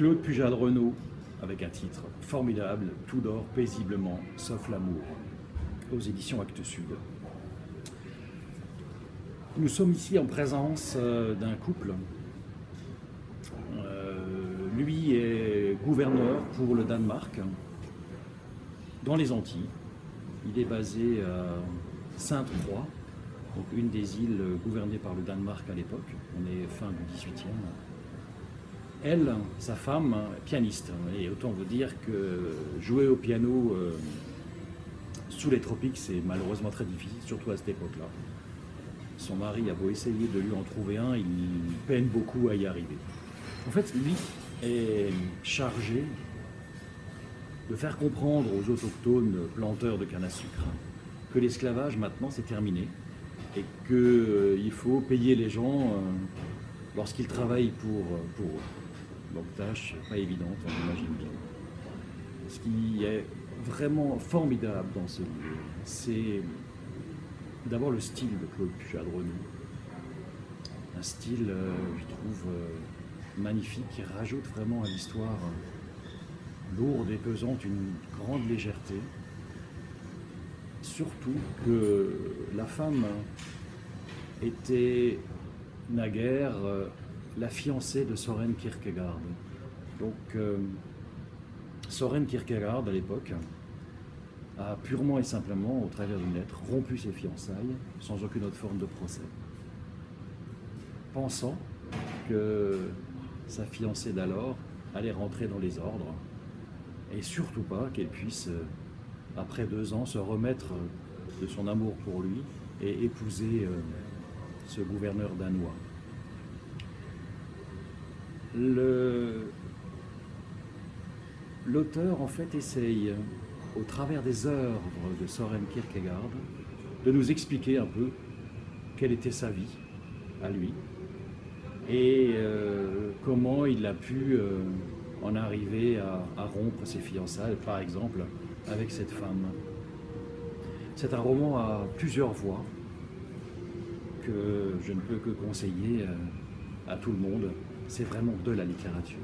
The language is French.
Claude Pujade-Renaud, avec un titre formidable, Tout dort paisiblement, sauf l'amour, aux éditions Actes Sud. Nous sommes ici en présence d'un couple. Lui est gouverneur pour le Danemark, dans les Antilles. Il est basé à Sainte-Croix, donc une des îles gouvernées par le Danemark à l'époque. On est fin du XVIIIe. Elle, sa femme, pianiste. Et autant vous dire que jouer au piano sous les tropiques, c'est malheureusement très difficile, surtout à cette époque-là. Son mari a beau essayer de lui en trouver un, il peine beaucoup à y arriver. En fait, lui est chargé de faire comprendre aux autochtones planteurs de canne à sucre que l'esclavage maintenant c'est terminé et qu'il faut payer les gens lorsqu'ils travaillent pour eux. Donc tâche pas évidente, on imagine bien. Ce qui est vraiment formidable dans ce livre, c'est d'abord le style de Claude Pujade-Renaud. Un style, je trouve, magnifique, qui rajoute vraiment à l'histoire lourde et pesante une grande légèreté. Surtout que la femme était naguère la fiancée de Søren Kierkegaard. Donc Søren Kierkegaard à l'époque a purement et simplement, au travers d'une lettre, rompu ses fiançailles sans aucune autre forme de procès, pensant que sa fiancée d'alors allait rentrer dans les ordres et surtout pas qu'elle puisse, après 2 ans, se remettre de son amour pour lui et épouser ce gouverneur danois. L'auteur, en fait, essaye, au travers des œuvres de Søren Kierkegaard, de nous expliquer un peu quelle était sa vie à lui et comment il a pu en arriver à rompre ses fiançailles, par exemple, avec cette femme. C'est un roman à plusieurs voix que je ne peux que conseiller à tout le monde. C'est vraiment de la littérature.